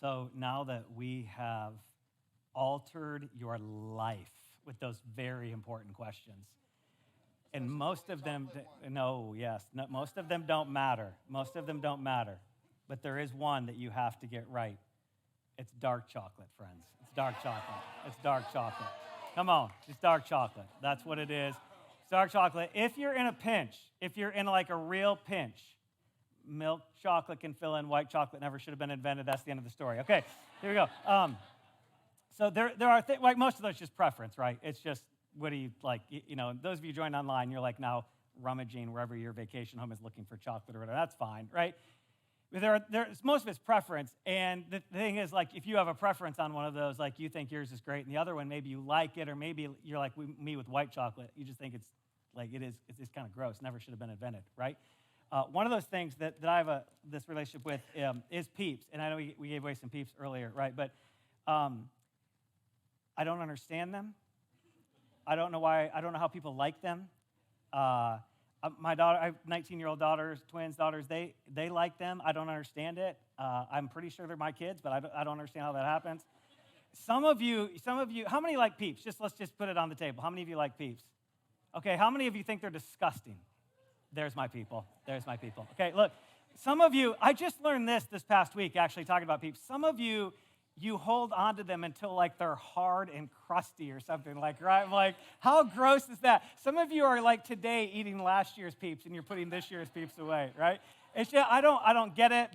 So now that we have altered your life with those very important questions, and most of them, no, yes, no, most of them don't matter. Most of them don't matter. But there is one that you have to get right. It's dark chocolate, friends. It's dark chocolate. It's dark chocolate. Come on, it's dark chocolate. That's what it is. It's dark chocolate. If you're in a pinch, if you're in like a real pinch, milk chocolate can fill in. White chocolate never should have been invented. That's the end of the story. Okay, here we go. So there are like most of those just preference, right? It's just what do you like? You know, those of you joined online, you're like now rummaging wherever your vacation home is looking for chocolate or whatever. That's fine, right? There's most of it's preference, and the thing is, like, if you have a preference on one of those, like, you think yours is great, and the other one, maybe you like it, or maybe you're like me with white chocolate. You just think it's kind of gross, never should have been invented, right? One of those things that I have this relationship with is Peeps, and I know we gave away some Peeps earlier, right? But I don't understand them. I don't know why. I don't know how people like them. My daughter, I have 19-year-old daughters, twins daughters. They like them. I don't understand it. I'm pretty sure they're my kids, but I don't understand how that happens. Some of you, how many like Peeps? Let's just put it on the table. How many of you like Peeps? Okay, how many of you think they're disgusting? There's my people. There's my people. Okay, look, some of you, I just learned this past week, actually talking about Peeps. Some of you hold on to them until like they're hard and crusty or something, like, right? Like, how gross is that? Some of you are like today eating last year's Peeps and you're putting this year's Peeps away, right? It's just, I don't get it.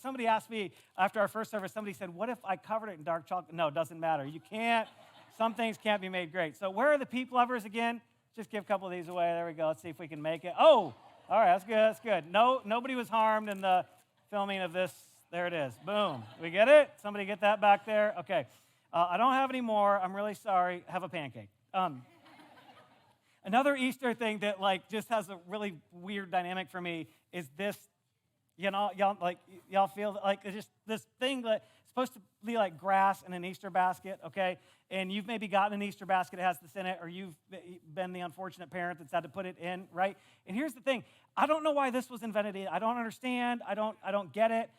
Somebody asked me after our first service, somebody said, what if I covered it in dark chocolate? No, it doesn't matter. You can't, some things can't be made great. So where are the Peep lovers again? Just give a couple of these away. There we go. Let's see if we can make it. Oh, all right, that's good. No, nobody was harmed in the filming of this. There it is. Boom. We get it? Somebody get that back there? Okay. I don't have any more. I'm really sorry. Have a pancake. Another Easter thing that like just has a really weird dynamic for me is this. You know, y'all feel like it's just this thing that's supposed to be like grass in an Easter basket, okay? And you've maybe gotten an Easter basket that has this in it, or you've been the unfortunate parent that's had to put it in, right? And here's the thing: I don't know why this was invented. I don't understand. I don't get it,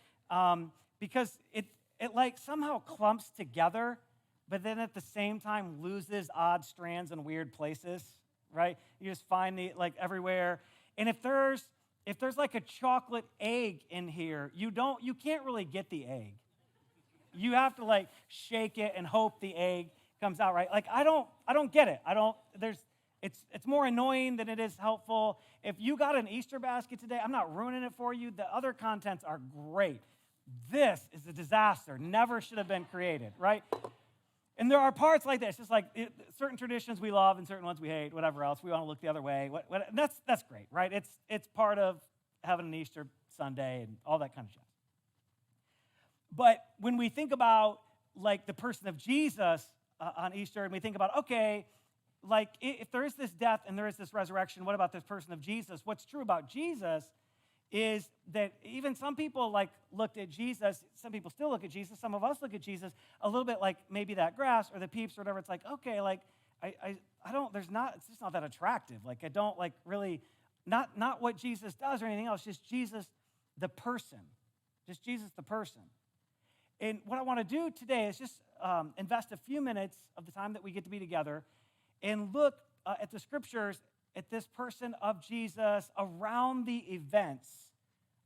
because it like somehow clumps together, but then at the same time loses odd strands in weird places, right? You just find the like everywhere, and if there's like a chocolate egg in here, you can't really get the egg. You have to like shake it and hope the egg comes out right. Like I don't get it. It's more annoying than it is helpful. If you got an Easter basket today, I'm not ruining it for you. The other contents are great. This is a disaster. Never should have been created, right? And there are parts like this, just like certain traditions we love and certain ones we hate, whatever else. We want to look the other way. That's great, right? It's part of having an Easter Sunday and all that kind of stuff. But when we think about like the person of Jesus on Easter, and we think about, okay, like if there is this death and there is this resurrection, what about this person of Jesus? What's true about Jesus is that even some people like looked at Jesus, some people still look at Jesus, some of us look at Jesus a little bit like maybe that grass or the Peeps or whatever. It's like, okay, like I don't, it's just not that attractive. Like I don't like really, not what Jesus does or anything else, just Jesus the person. Just Jesus the person. And what I want to do today is just invest a few minutes of the time that we get to be together and look at the scriptures at this person of Jesus around the events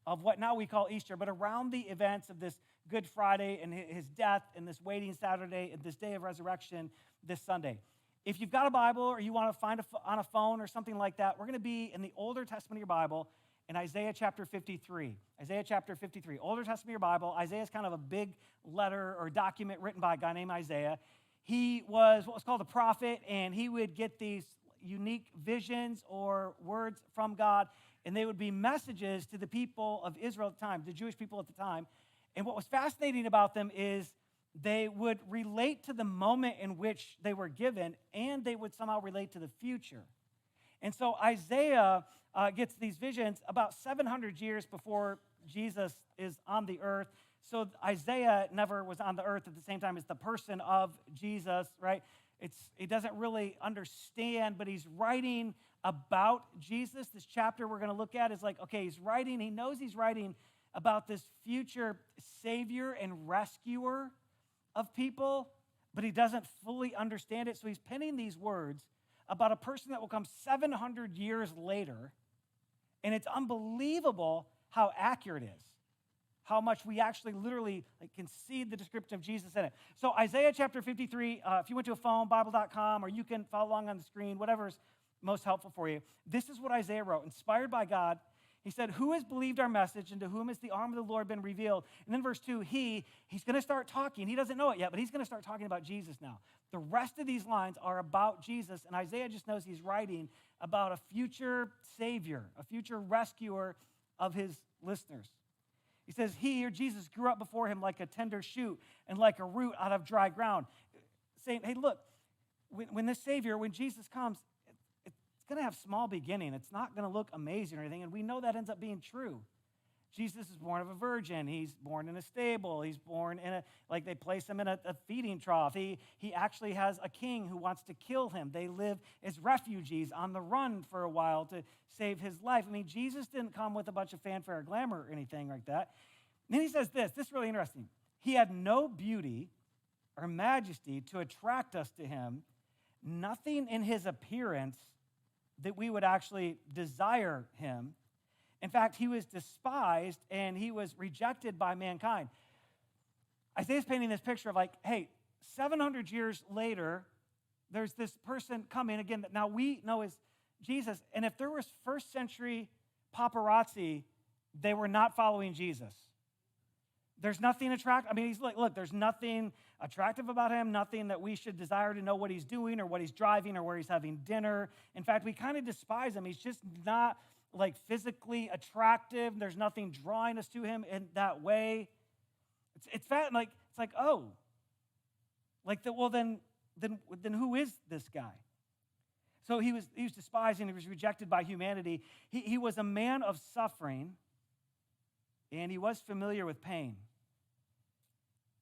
of what now we call Easter, but around the events of this Good Friday and his death and this waiting Saturday and this day of resurrection this Sunday. If you've got a Bible or you want to find on a phone or something like that, we're going to be in the Older Testament of your Bible in Isaiah chapter 53. Isaiah chapter 53. Older Testament of your Bible. Isaiah is kind of a big letter or document written by a guy named Isaiah. He was what was called a prophet, and he would get these unique visions or words from God, and they would be messages to the people of Israel at the time, the Jewish people at the time. And what was fascinating about them is they would relate to the moment in which they were given, and they would somehow relate to the future. And so Isaiah gets these visions about 700 years before Jesus is on the earth. So Isaiah never was on the earth at the same time as the person of Jesus, right? He doesn't really understand, but he's writing about Jesus. This chapter we're going to look at is like, okay, he knows he's writing about this future savior and rescuer of people, but he doesn't fully understand it. So he's penning these words about a person that will come 700 years later, and it's unbelievable how accurate it is, how much we actually literally can see the description of Jesus in it. So Isaiah chapter 53, if you went to a phone, Bible.com, or you can follow along on the screen, whatever's most helpful for you. This is what Isaiah wrote, inspired by God. He said, who has believed our message, and to whom has the arm of the Lord been revealed? And then verse 2, he's going to start talking. He doesn't know it yet, but he's going to start talking about Jesus now. The rest of these lines are about Jesus, and Isaiah just knows he's writing about a future savior, a future rescuer of his listeners. He says, he, or Jesus, grew up before him like a tender shoot and like a root out of dry ground. Saying, hey, look, when this Savior, when Jesus comes, it's going to have small beginning. It's not going to look amazing or anything, and we know that ends up being true. Jesus is born of a virgin. He's born in a stable. He's born in they place him in a feeding trough. He actually has a king who wants to kill him. They live as refugees on the run for a while to save his life. I mean, Jesus didn't come with a bunch of fanfare or glamour or anything like that. And then he says this is really interesting. He had no beauty or majesty to attract us to him, nothing in his appearance that we would actually desire him. In fact, he was despised and he was rejected by mankind. Isaiah's painting this picture of 700 years later, there's this person coming again that now we know is Jesus. And if there was first century paparazzi, they were not following Jesus. There's nothing attractive. I mean, he's like, look, there's nothing attractive about him, nothing that we should desire to know what he's doing or what he's driving or where he's having dinner. In fact, we kind of despise him. He's just not physically attractive. There's nothing drawing us to him in that way. It's then who is this guy? So he was despised and he was rejected by humanity. He was a man of suffering, and he was familiar with pain.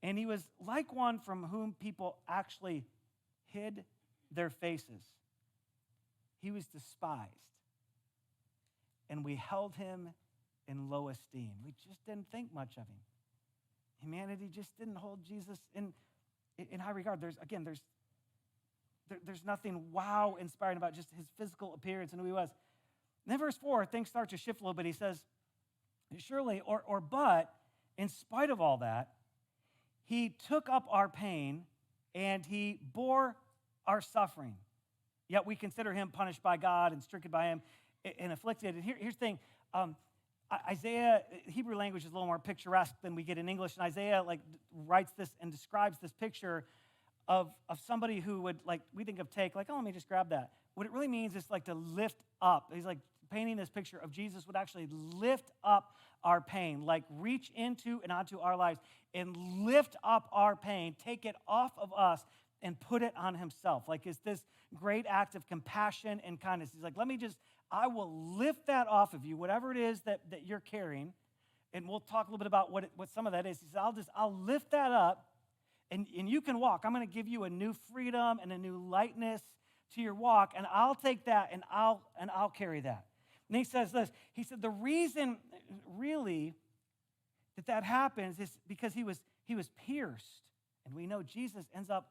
And he was like one from whom people actually hid their faces. He was despised. And we held him in low esteem. We just didn't think much of him. Humanity just didn't hold Jesus in high regard. There's nothing wow inspiring about just his physical appearance and who he was. And then verse 4, things start to shift a little bit. He says, surely, but, in spite of all that, he took up our pain and he bore our suffering. Yet we consider him punished by God and stricken by him and afflicted. And here's the thing. Isaiah, Hebrew language is a little more picturesque than we get in English. And Isaiah writes this and describes this picture of somebody who would, we think of let me just grab that. What it really means is to lift up. He's painting this picture of Jesus would actually lift up our pain, reach into and onto our lives and lift up our pain, take it off of us and put it on himself. It's this great act of compassion and kindness. He's I will lift that off of you, whatever it is that you're carrying, and we'll talk a little bit about what some of that is. He says, I'll lift that up, and you can walk. I'm going to give you a new freedom and a new lightness to your walk, and I'll take that and I'll carry that. And he says this. He said the reason really that happens is because he was pierced, and we know Jesus ends up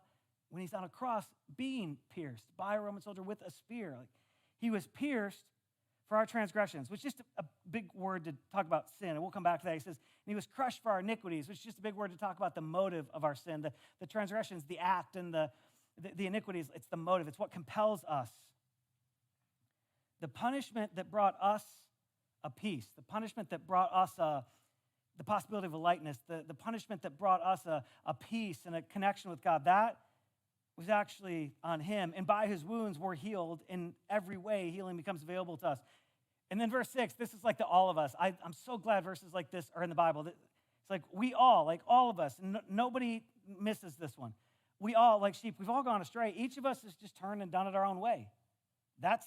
when he's on a cross being pierced by a Roman soldier with a spear. He was pierced for our transgressions, which is just a big word to talk about sin, and we'll come back to that. He says, and he was crushed for our iniquities, which is just a big word to talk about the motive of our sin, the transgressions, the act, and the iniquities. It's the motive. It's what compels us. The punishment that brought us a peace, the punishment that brought us the possibility of a lightness, the punishment that brought us a peace and a connection with God, that was actually on him. And by his wounds, we're healed in every way. Healing becomes available to us. And then verse 6, this is the all of us. I'm so glad verses like this are in the Bible. It's we all, all of us, nobody misses this one. We all, like sheep, we've all gone astray. Each of us has just turned and done it our own way. That's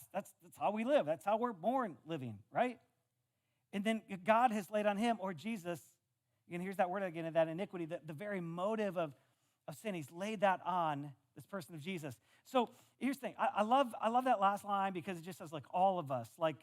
how we live. That's how we're born living, right? And then God has laid on him, or Jesus, again, here's that word again, that iniquity, the very motive of sin. He's laid that on this person of Jesus. So here's the thing. I love that last line because it just says like all of us. Like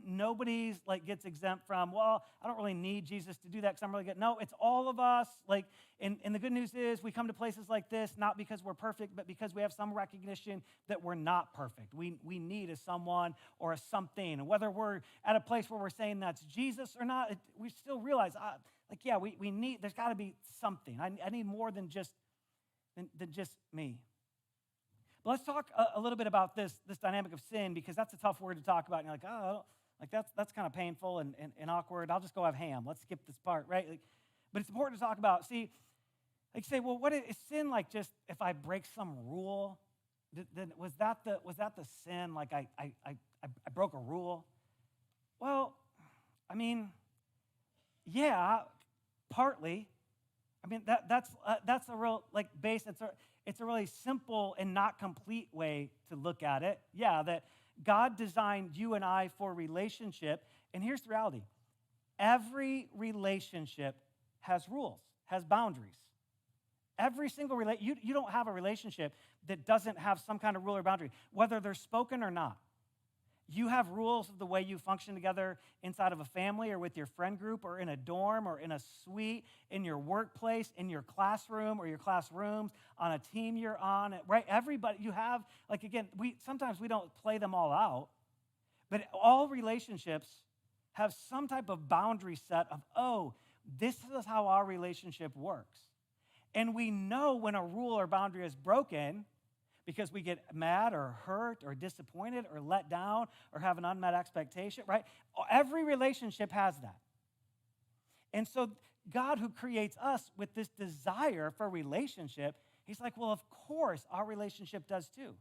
nobody's like gets exempt from, well, I don't really need Jesus to do that because I'm really good. No, it's all of us. Like, and the good news is we come to places like this not because we're perfect, but because we have some recognition that we're not perfect. We need a someone or a something. And whether we're at a place where we're saying that's Jesus or not, we still realize, we need, there's got to be something. I need more than just me. But let's talk a little bit about this dynamic of sin, because that's a tough word to talk about. And you're like, oh, like that's kind of painful and awkward. I'll just go have ham. Let's skip this part, right? But it's important to talk about. See, like say, well, what is sin like? Just if I break some rule, then was that the sin? Like I broke a rule? Well, I mean, yeah, partly. I mean, that's a real like base. It's a really simple and not complete way to look at it. Yeah, that God designed you and I for relationship. And here's the reality. Every relationship has rules, has boundaries. Every single you don't have a relationship that doesn't have some kind of rule or boundary, whether they're spoken or not. You have rules of the way you function together inside of a family or with your friend group or in a dorm or in a suite, in your workplace, in your classroom or your classrooms, on a team you're on, right? Everybody, you have, like again, sometimes we don't play them all out, but all relationships have some type of boundary set of, oh, this is how our relationship works. And we know when a rule or boundary is broken, because we get mad or hurt or disappointed or let down or have an unmet expectation, right? Every relationship has that. And so God, who creates us with this desire for relationship, he's like, well, of course, our relationship does too.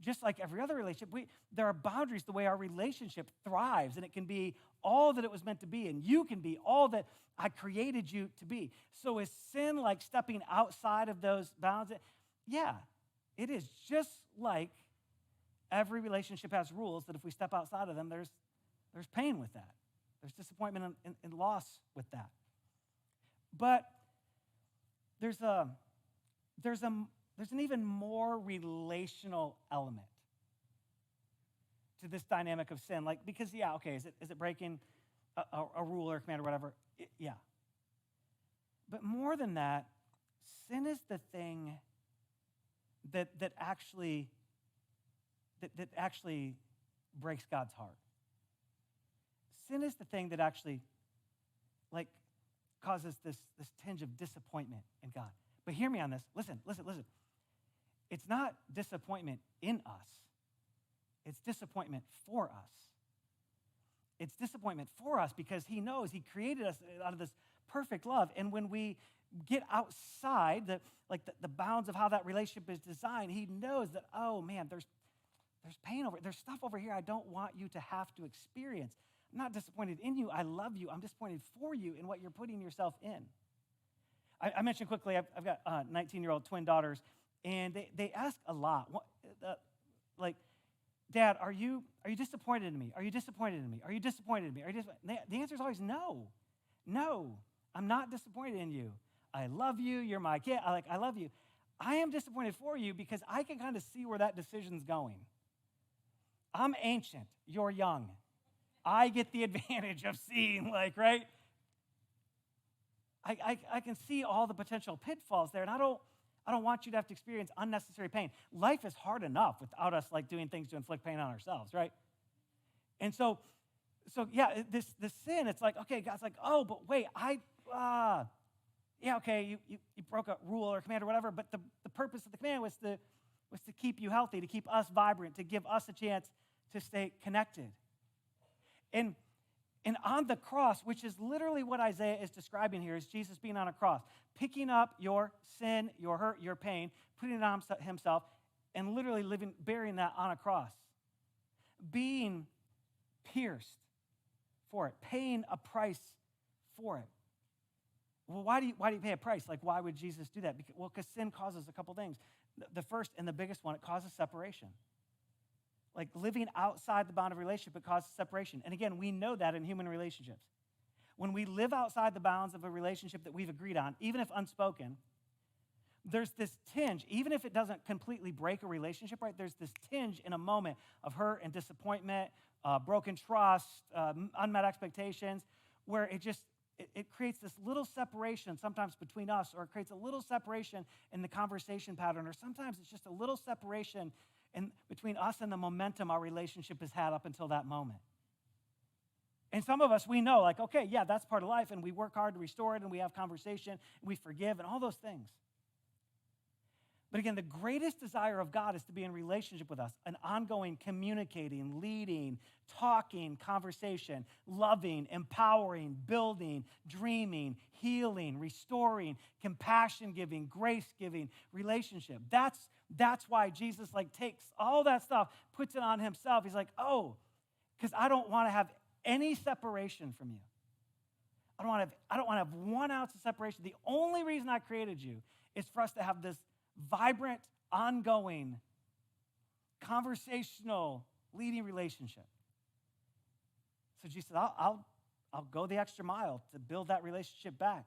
Just like every other relationship, there are boundaries the way our relationship thrives, and it can be all that it was meant to be, and you can be all that I created you to be. So is sin like stepping outside of those bounds? Yeah. It is just like every relationship has rules that if we step outside of them, there's pain with that. There's disappointment and loss with that. But there's an even more relational element to this dynamic of sin. Like, because, yeah, okay, is it breaking a rule or a command or whatever? Yeah. But more than that, sin is the thing that actually breaks God's heart. Sin is the thing that actually like causes this tinge of disappointment in God. But hear me on this. Listen. It's not disappointment in us. It's disappointment for us. It's disappointment for us because he knows he created us out of this perfect love. And when we get outside the bounds of how that relationship is designed, he knows that, oh man, there's pain there's stuff over here I don't want you to have to experience. I'm not disappointed in you. I love you. I'm disappointed for you in what you're putting yourself in. I mentioned quickly, I've got 19-year-old twin daughters, and they ask a lot, like, Dad, are you disappointed in me? Are you disappointed in me? Are you disappointed in me? The answer is always no. No, I'm not disappointed in you. I love you. You're my kid. I love you. I am disappointed for you because I can kind of see where that decision's going. I'm ancient. You're young. I get the advantage of seeing, right? I can see all the potential pitfalls there, and I don't want you to have to experience unnecessary pain. Life is hard enough without us doing things to inflict pain on ourselves, right? And so yeah, this sin, it's like, okay, God's like, oh, but wait, yeah, okay, you broke a rule or a command or whatever, but the purpose of the command was to keep you healthy, to keep us vibrant, to give us a chance to stay connected. And on the cross, which is literally what Isaiah is describing here, is Jesus being on a cross, picking up your sin, your hurt, your pain, putting it on himself, and literally bearing that on a cross. Being pierced for it, paying a price for it. Well, why do you pay a price? Like, why would Jesus do that? Because sin causes a couple things. The first and the biggest one, it causes separation. Like living outside the bond of relationship, it causes separation. And again, we know that in human relationships. When we live outside the bounds of a relationship that we've agreed on, even if unspoken, there's this tinge, even if it doesn't completely break a relationship, right? There's this tinge in a moment of hurt and disappointment, broken trust, unmet expectations, where it creates this little separation sometimes between us, or it creates a little separation in the conversation pattern, or sometimes it's just a little separation between us and the momentum our relationship has had up until that moment. And some of us, we know, like, okay, yeah, that's part of life, and we work hard to restore it, and we have conversation, and we forgive, and all those things. But again, the greatest desire of God is to be in relationship with us, an ongoing communicating, leading, talking conversation, loving, empowering, building, dreaming, healing, restoring, compassion giving, grace giving relationship. That's why Jesus takes all that stuff, puts it on himself. He's like, oh, because I don't want to have any separation from you. I don't want to have 1 ounce of separation. The only reason I created you is for us to have this vibrant, ongoing, conversational, leading relationship. So Jesus said, I'll go the extra mile to build that relationship back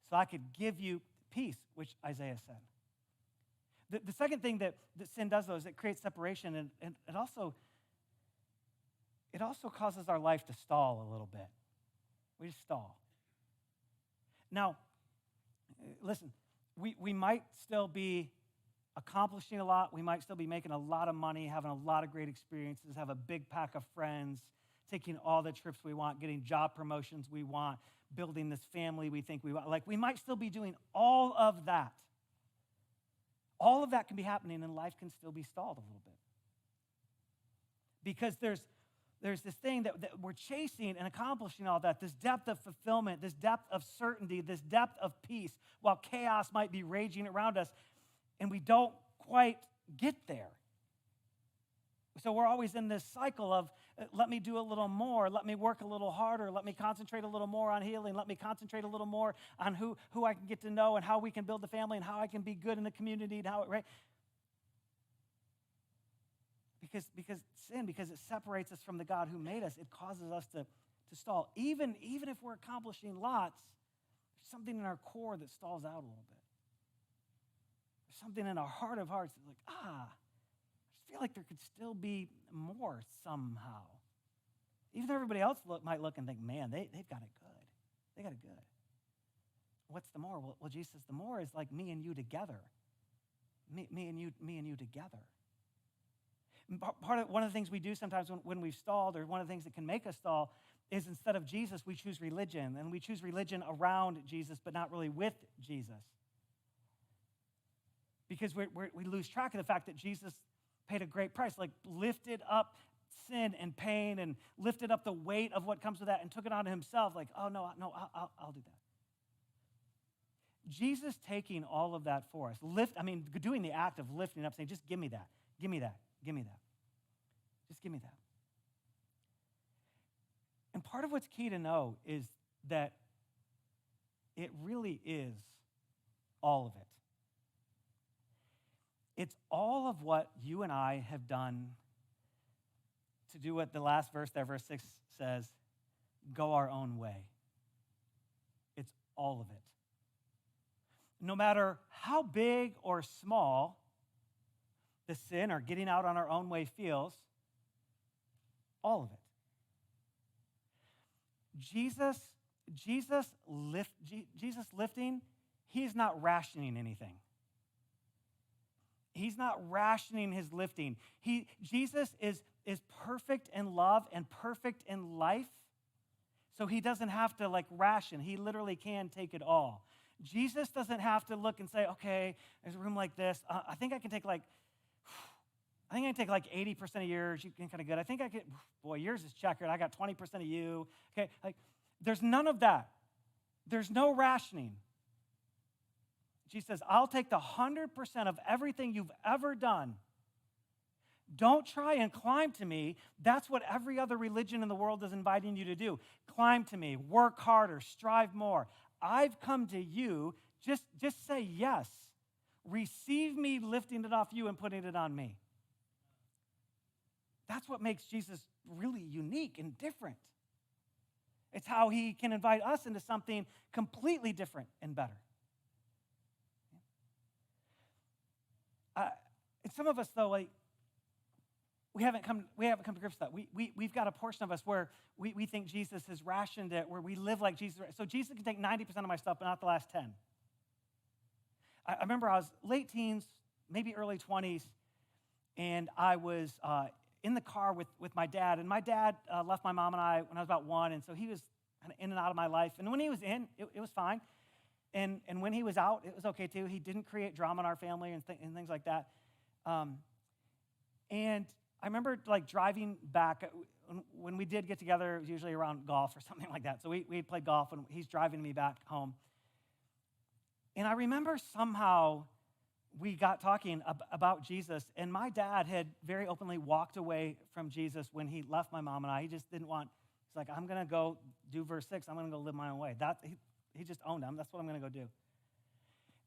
so I could give you peace, which Isaiah said. The second thing that sin does, though, is it creates separation, and it also causes our life to stall a little bit. We just stall. Now, listen, we might still be accomplishing a lot. We might still be making a lot of money, having a lot of great experiences, have a big pack of friends, taking all the trips we want, getting job promotions we want, building this family we think we want. We might still be doing all of that. All of that can be happening, and life can still be stalled a little bit. Because there's this thing that we're chasing and accomplishing all that, this depth of fulfillment, this depth of certainty, this depth of peace, while chaos might be raging around us, and we don't quite get there. So we're always in this cycle of, let me do a little more, let me work a little harder, let me concentrate a little more on healing, let me concentrate a little more on who I can get to know and how we can build the family and how I can be good in the community and right? Because sin, because it separates us from the God who made us, it causes us to stall. Even if we're accomplishing lots, there's something in our core that stalls out a little bit. There's something in our heart of hearts that's I just feel like there could still be more somehow. Even though everybody else might look and think, man, they've got it good. They got it good. What's the more? Well, Jesus says the more is like me and you together. Me and you together. One of the things we do sometimes when we've stalled, or one of the things that can make us stall, is instead of Jesus, we choose religion. And we choose religion around Jesus, but not really with Jesus. Because we lose track of the fact that Jesus paid a great price, lifted up sin and pain and lifted up the weight of what comes with that and took it on himself. Oh, no, I'll do that. Jesus taking all of that for us, doing the act of lifting up, saying, just give me that, give me that. Give me that. Just give me that. And part of what's key to know is that it really is all of it. It's all of what you and I have done to do what the last verse there, verse 6 says, go our own way. It's all of it. No matter how big or small the sin or getting out on our own way feels, all of it. Jesus lifting, he's not rationing anything. He's not rationing his lifting. Jesus is perfect in love and perfect in life, so he doesn't have to ration. He literally can take it all. Jesus doesn't have to look and say, okay, there's a room like this. I think I can take 80% of yours. You can kind of good. I think I could, boy, yours is checkered. I got 20% of you. Okay, there's none of that. There's no rationing. Jesus says, I'll take the 100% of everything you've ever done. Don't try and climb to me. That's what every other religion in the world is inviting you to do. Climb to me, work harder, strive more. I've come to you. Just say yes. Receive me lifting it off you and putting it on me. That's what makes Jesus really unique and different. It's how he can invite us into something completely different and better. some of us, though, like, we haven't come to grips with that. We've got a portion of us where we think Jesus has rationed it, where we live like Jesus. So Jesus can take 90% of my stuff, but not the last 10. I remember I was late teens, maybe early 20s, and I was in the car with my dad. And my dad left my mom and I when I was about 1, and so he was kind of in and out of my life. And when he was in, it was fine. And when he was out, it was okay too. He didn't create drama in our family and things like that. And I remember like driving back when we did get together. It was usually around golf or something like that. So we played golf, and he's driving me back home. And I remember somehow we got talking about Jesus, and my dad had very openly walked away from Jesus when he left my mom and I. He just didn't want. He's like, I'm gonna go do verse 6. I'm gonna go live my own way. He just owned him. That's what I'm gonna go do.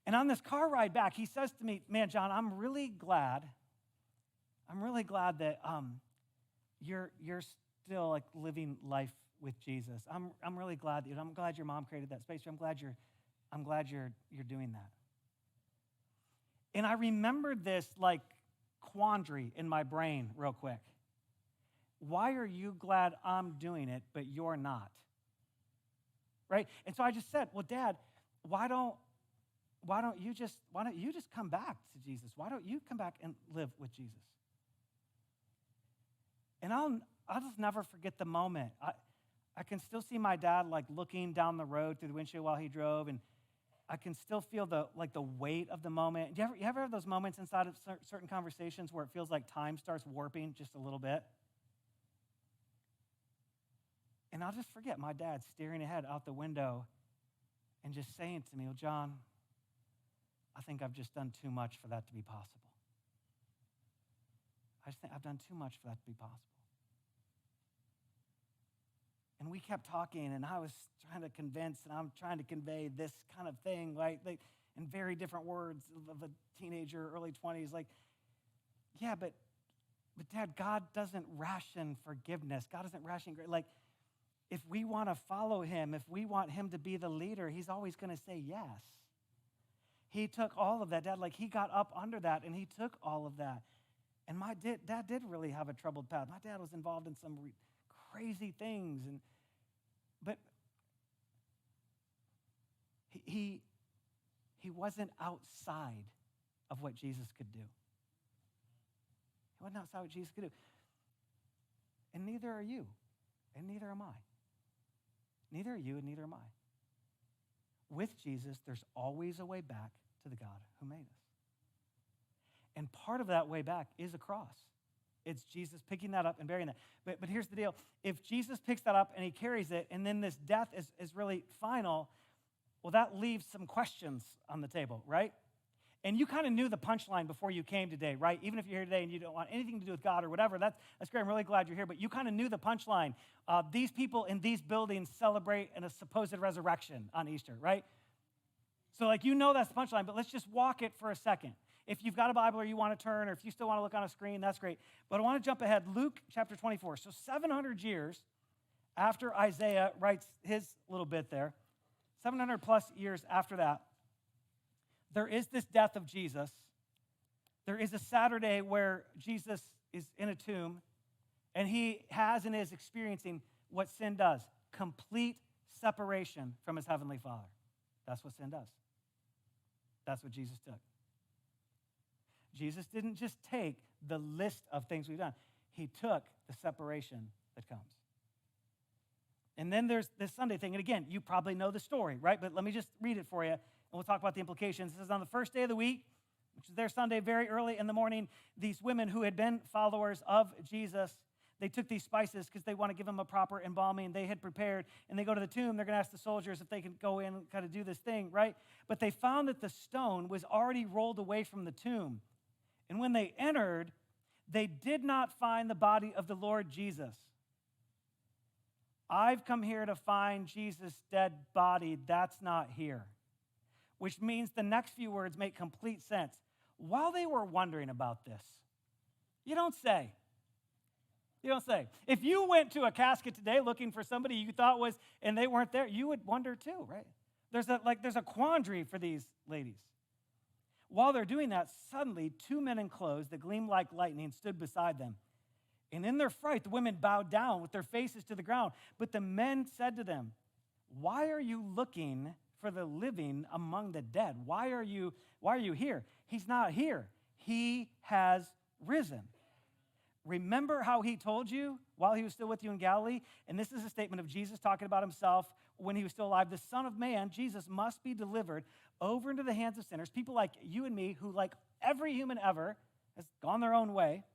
And on this car ride back, he says to me, "Man, John, I'm really glad that you're still like living life with Jesus. I'm really glad I'm glad your mom created that space. I'm glad you're doing that." And I remembered this like quandary in my brain real quick. Why are you glad I'm doing it, but you're not? Right? And so I just said, "Well, Dad, why don't you just come back to Jesus? Why don't you come back and live with Jesus?" And I'll just never forget the moment. I can still see my dad like looking down the road through the windshield while he drove, and I can still feel the weight of the moment. You ever have those moments inside of certain conversations where it feels like time starts warping just a little bit? And I'll just forget my dad staring ahead out the window and just saying to me, "Well, John, I think I've just done too much for that to be possible. I just think I've done too much for that to be possible." And we kept talking, and I was trying to convince, and I'm trying to convey this kind of thing, right? Like, in very different words of a teenager, early 20s. Like, yeah, but Dad, God doesn't ration forgiveness. God doesn't ration grace. Like, if we want to follow him, if we want him to be the leader, he's always going to say yes. He took all of that, Dad. Like, he got up under that, and he took all of that. And my dad did really have a troubled past. My dad was involved in some crazy things, but he wasn't outside of what Jesus could do. He wasn't outside what Jesus could do. And neither are you, and neither am I. Neither are you, and neither am I. With Jesus, there's always a way back to the God who made us. And part of that way back is a cross. It's Jesus picking that up and burying that. But here's the deal. If Jesus picks that up and he carries it, and then this death is really final, well, that leaves some questions on the table, right? And you kind of knew the punchline before you came today, right? Even if you're here today and you don't want anything to do with God or whatever, that's great. I'm really glad you're here. But you kind of knew the punchline. These people in these buildings celebrate a supposed resurrection on Easter, right? So like you know that's the punchline, but let's just walk it for a second. If you've got a Bible or you want to turn, or if you still want to look on a screen, that's great. But I want to jump ahead. Luke chapter 24. So 700 years after Isaiah writes his little bit there, 700 plus years after that, there is this death of Jesus. There is a Saturday where Jesus is in a tomb, and he has and is experiencing what sin does, complete separation from his heavenly Father. That's what sin does. That's what Jesus took. Jesus didn't just take the list of things we've done. He took the separation that comes. And then there's this Sunday thing. And again, you probably know the story, right? But let me just read it for you, and we'll talk about the implications. This is on the first day of the week, which is their Sunday, very early in the morning. These women who had been followers of Jesus, they took these spices because they want to give him a proper embalming. They had prepared, and they go to the tomb. They're going to ask the soldiers if they can go in and kind of do this thing, right? But they found that the stone was already rolled away from the tomb. And when they entered, they did not find the body of the Lord Jesus. I've come here to find Jesus' dead body. That's not here. Which means the next few words make complete sense. While they were wondering about this, you don't say. You don't say. If you went to a casket today looking for somebody you thought was, and they weren't there, you would wonder too, right? There's a quandary for these ladies. While they're doing that, suddenly 2 men in clothes that gleamed like lightning stood beside them. And in their fright, the women bowed down with their faces to the ground. But the men said to them, "Why are you looking for the living among the dead? Why are you here? He's not here. He has risen. Remember how he told you while he was still with you in Galilee?" And this is a statement of Jesus talking about himself when he was still alive. "The Son of Man, Jesus, must be delivered over into the hands of sinners," people like you and me, who, like every human ever, has gone their own way,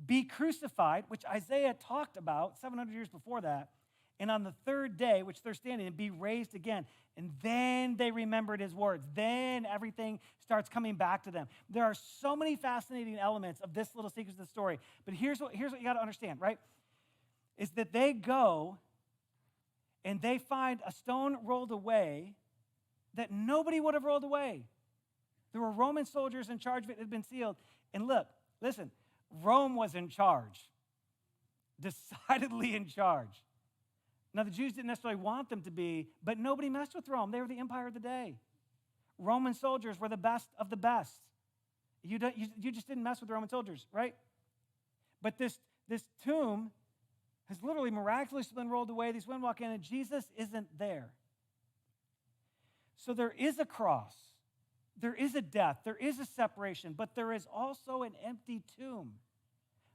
"be crucified," which Isaiah talked about 700 years before that, "and on the third day," which they're standing, "and be raised again." And then they remembered his words. Then everything starts coming back to them. There are so many fascinating elements of this little sequence of the story. But here's what you got to understand, right? Is that they go and they find a stone rolled away that nobody would have rolled away. There were Roman soldiers in charge of it. It had been sealed. And look, listen, Rome was in charge, decidedly in charge. Now, the Jews didn't necessarily want them to be, but nobody messed with Rome. They were the empire of the day. Roman soldiers were the best of the best. You just didn't mess with the Roman soldiers, right? But this tomb has literally miraculously been rolled away. These women walk in, and Jesus isn't there. So there is a cross. There is a death. There is a separation, but there is also an empty tomb.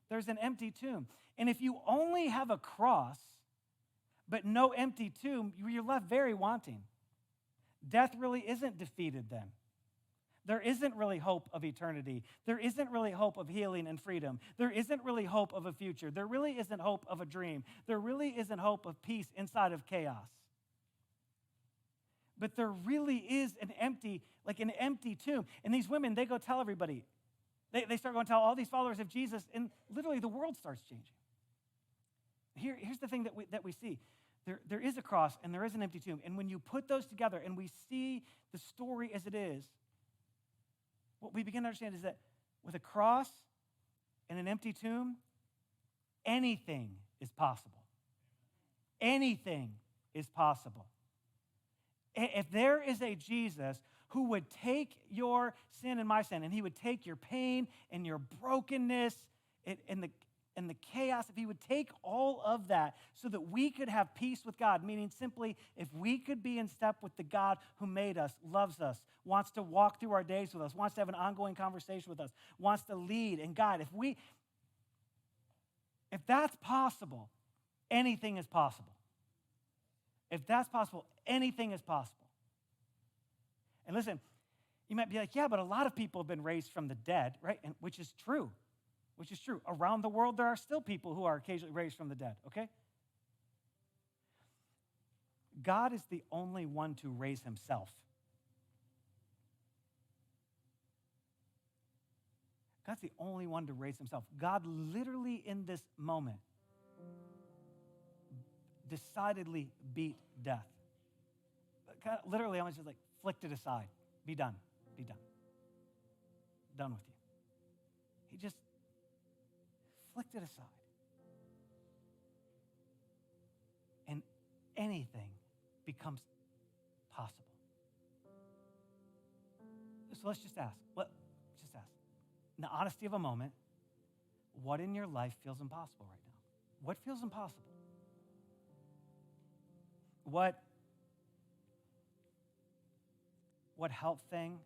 There's an empty tomb. And if you only have a cross, but no empty tomb, you're left very wanting. Death really isn't defeated then. There isn't really hope of eternity. There isn't really hope of healing and freedom. There isn't really hope of a future. There really isn't hope of a dream. There really isn't hope of peace inside of chaos. But there really is an empty tomb. And these women, they go tell everybody. They start going to tell all these followers of Jesus, and literally the world starts changing. Here's the thing that we see. There is a cross and there is an empty tomb. And when you put those together and we see the story as it is, what we begin to understand is that with a cross and an empty tomb, anything is possible. Anything is possible. If there is a Jesus who would take your sin and my sin, and he would take your pain and your brokenness and the chaos, if he would take all of that so that we could have peace with God, meaning simply if we could be in step with the God who made us, loves us, wants to walk through our days with us, wants to have an ongoing conversation with us, wants to lead and guide. If that's possible, anything is possible. If that's possible, anything is possible. And listen, you might be like, yeah, but a lot of people have been raised from the dead, right? And which is true. Around the world, there are still people who are occasionally raised from the dead, okay? God is the only one to raise himself. God's the only one to raise himself. God literally in this moment decidedly beat death. God, literally, I was just like, flicked it aside. Be done. Be done. Done with you. He just flicked it aside. And anything becomes possible. So let's just ask. In the honesty of a moment, what in your life feels impossible right now? What feels impossible? What health thing?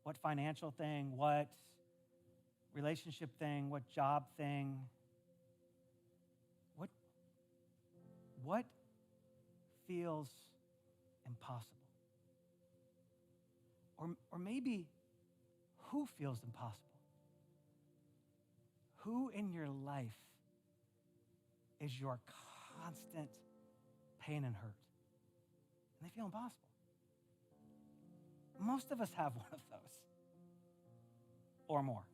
What financial thing? What relationship thing? What job thing? What feels impossible? Or maybe who feels impossible? Who in your life is your constant pain and hurt? And they feel impossible. Most of us have one of those or more.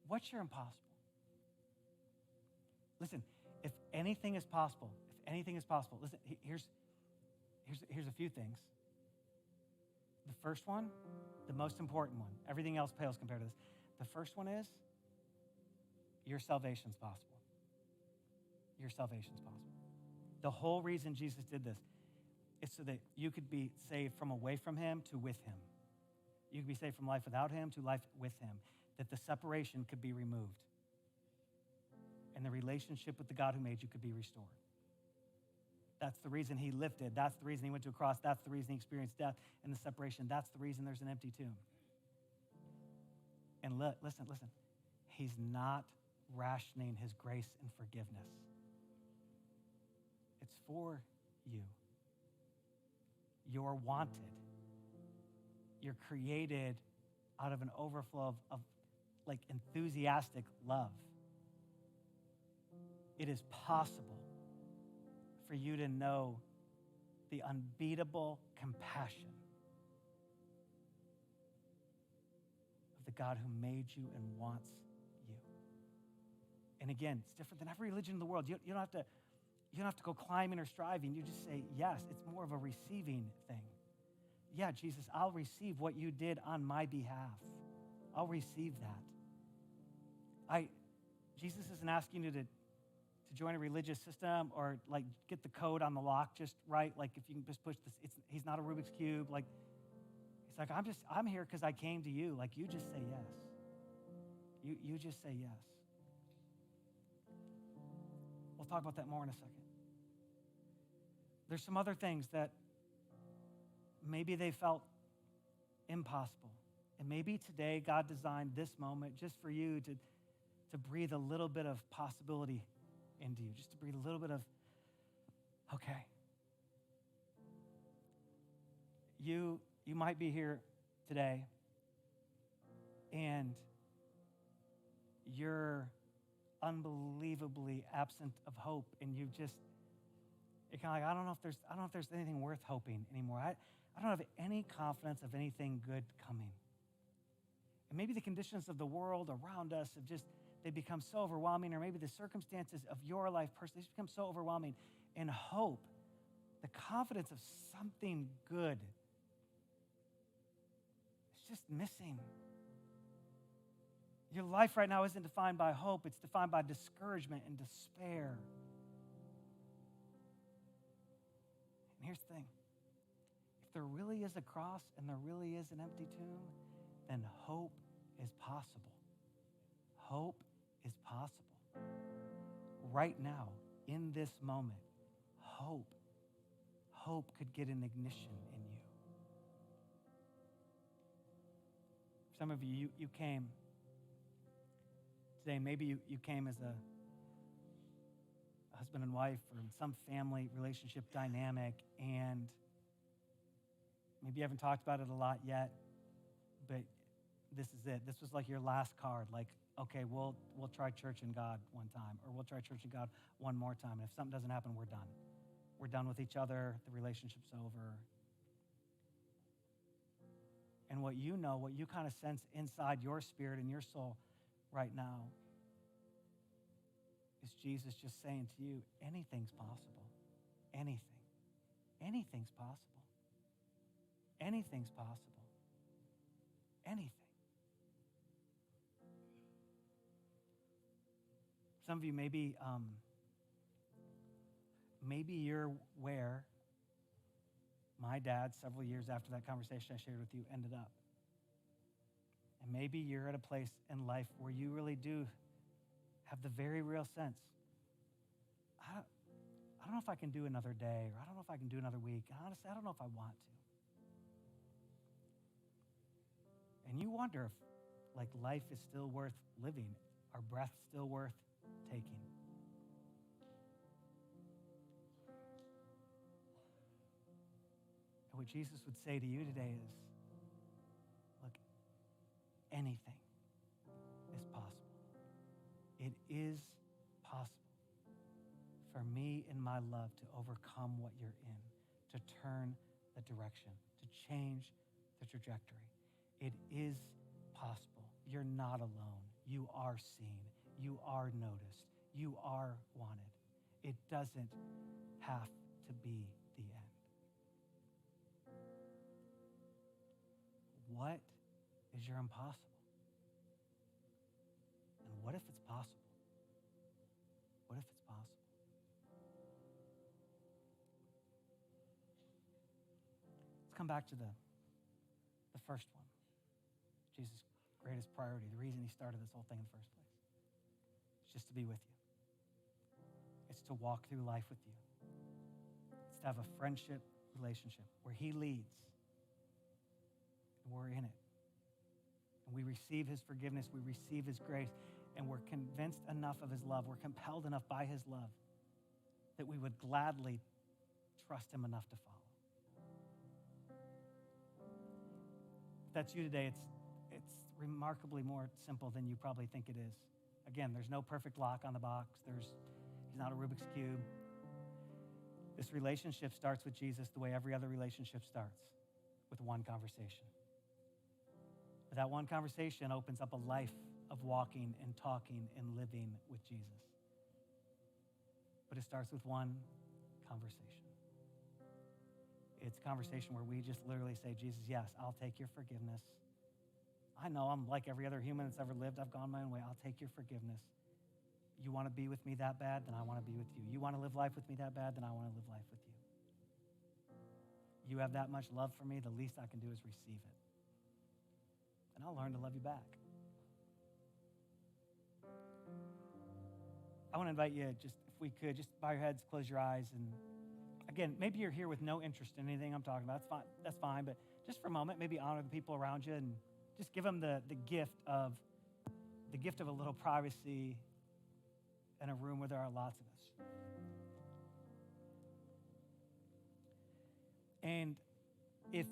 What's your impossible? Listen, if anything is possible, listen, here's a few things. The first one, the most important one, everything else pales compared to this. The first one is your salvation's possible. Your salvation's possible. The whole reason Jesus did this, It's so that you could be saved from away from him to with him. You could be saved from life without him to life with him, that the separation could be removed and the relationship with the God who made you could be restored. That's the reason he lifted. That's the reason he went to a cross. That's the reason he experienced death and the separation. That's the reason there's an empty tomb. And listen. He's not rationing his grace and forgiveness. It's for you. You're wanted. You're created out of an overflow of like enthusiastic love. It is possible for you to know the unbeatable compassion of the God who made you and wants you. And again, it's different than every religion in the world. You don't have to go climbing or striving. You just say yes. It's more of a receiving thing. Yeah, Jesus, I'll receive what you did on my behalf. I'll receive that. Jesus isn't asking you to join a religious system or like get the code on the lock just right. Like if you can just push this, he's not a Rubik's Cube. Like, it's like, I'm here because I came to you. Like, you just say yes. You just say yes. We'll talk about that more in a second. There's some other things that maybe they felt impossible. And maybe today God designed this moment just for you to breathe a little bit of possibility into you, just to breathe a little bit of, okay. You might be here today and you're unbelievably absent of hope, and you're kind of like, I don't know if there's anything worth hoping anymore. I don't have any confidence of anything good coming. And maybe the conditions of the world around us they become so overwhelming, or maybe the circumstances of your life personally has become so overwhelming. And hope, the confidence of something good, it's just missing. Your life right now isn't defined by hope. It's defined by discouragement and despair. And here's the thing. If there really is a cross and there really is an empty tomb, then hope is possible. Hope is possible. Right now, in this moment, hope could get an ignition in you. Some of you came today, maybe you came as a husband and wife or in some family relationship dynamic, and maybe you haven't talked about it a lot yet, but this is it. This was like your last card. Like, okay, we'll try church and God one time, or we'll try church and God one more time. And if something doesn't happen, we're done. We're done with each other. The relationship's over. And what you kind of sense inside your spirit and your soul right now is Jesus just saying to you, anything's possible. Anything. Anything's possible. Anything's possible. Anything. Some of you maybe you're where my dad, several years after that conversation I shared with you, ended up. And maybe you're at a place in life where you really do have the very real sense, I don't know if I can do another day, or I don't know if I can do another week. And honestly, I don't know if I want to. And you wonder if like life is still worth living, our breath still worth taking. And what Jesus would say to you today is, look, anything is possible. It is possible for me in my love to overcome what you're in, to turn the direction, to change the trajectory. It is possible. You're not alone. You are seen. You are noticed. You are wanted. It doesn't have to be the end. What is your impossible? And what if it's possible? What if it's possible? come back to the first one. Jesus' greatest priority, the reason he started this whole thing in the first place. It's just to be with you. It's to walk through life with you. It's to have a friendship relationship where he leads and we're in it. And we receive his forgiveness, we receive his grace, and we're convinced enough of his love, we're compelled enough by his love that we would gladly trust him enough to follow. If that's you today, it's remarkably more simple than you probably think it is. Again, there's no perfect lock on the box. He's not a Rubik's Cube. This relationship starts with Jesus the way every other relationship starts, with one conversation. But that one conversation opens up a life of walking and talking and living with Jesus. But it starts with one conversation. It's a conversation where we just literally say, Jesus, yes, I'll take your forgiveness. I know I'm like every other human that's ever lived. I've gone my own way. I'll take your forgiveness. You want to be with me that bad? Then I want to be with you. You want to live life with me that bad? Then I want to live life with you. You have that much love for me, the least I can do is receive it. And I'll learn to love you back. I want to invite you, just if we could, just bow your heads, close your eyes. And again, maybe you're here with no interest in anything I'm talking about. That's fine. But just for a moment, maybe honor the people around you and just give them the gift of a little privacy in a room where there are lots of us. And if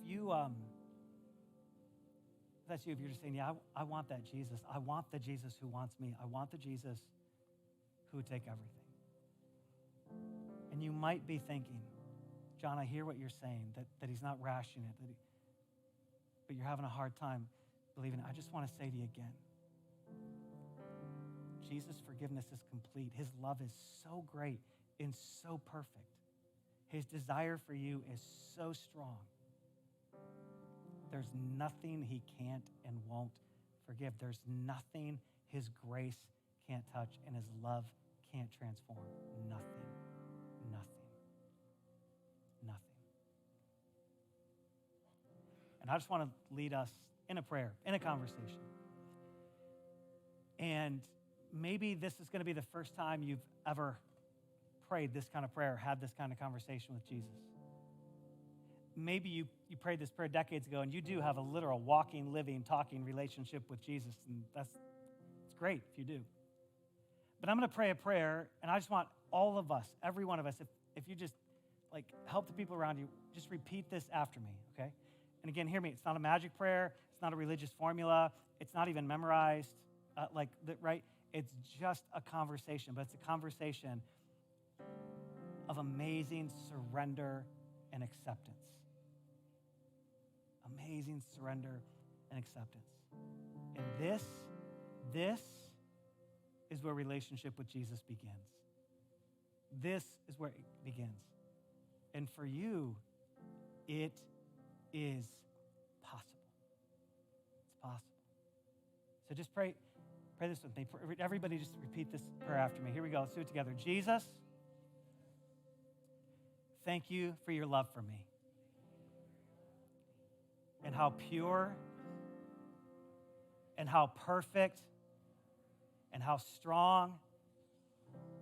that's you, if you're just saying, yeah, I want that Jesus. I want the Jesus who wants me. I want the Jesus who would take everything. And you might be thinking, John, I hear what you're saying, that he's not rationing it, but you're having a hard time believing it. I just want to say to you again, Jesus' forgiveness is complete. His love is so great and so perfect. His desire for you is so strong. There's nothing he can't and won't forgive. There's nothing his grace can't touch and his love can't transform. Nothing. And I just want to lead us in a prayer, in a conversation. And maybe this is going to be the first time you've ever prayed this kind of prayer, had this kind of conversation with Jesus. Maybe you prayed this prayer decades ago and you do have a literal walking, living, talking relationship with Jesus, and it's great if you do. But I'm going to pray a prayer, and I just want all of us, every one of us, if you just help the people around you, just repeat this after me, okay? And again, hear me, it's not a magic prayer, it's not a religious formula, it's not even memorized, right? It's just a conversation, but it's a conversation of amazing surrender and acceptance. Amazing surrender and acceptance. And this is where relationship with Jesus begins. This is where it begins. And for you, it is possible. It's possible. So just pray this with me. Everybody just repeat this prayer after me. Here we go. Let's do it together. Jesus, thank you for your love for me. And how pure and how perfect and how strong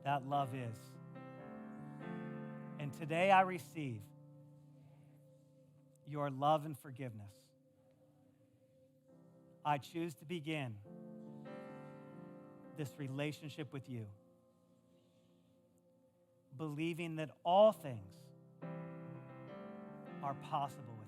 that love is. And today I receive your love and forgiveness. I choose to begin this relationship with you, believing that all things are possible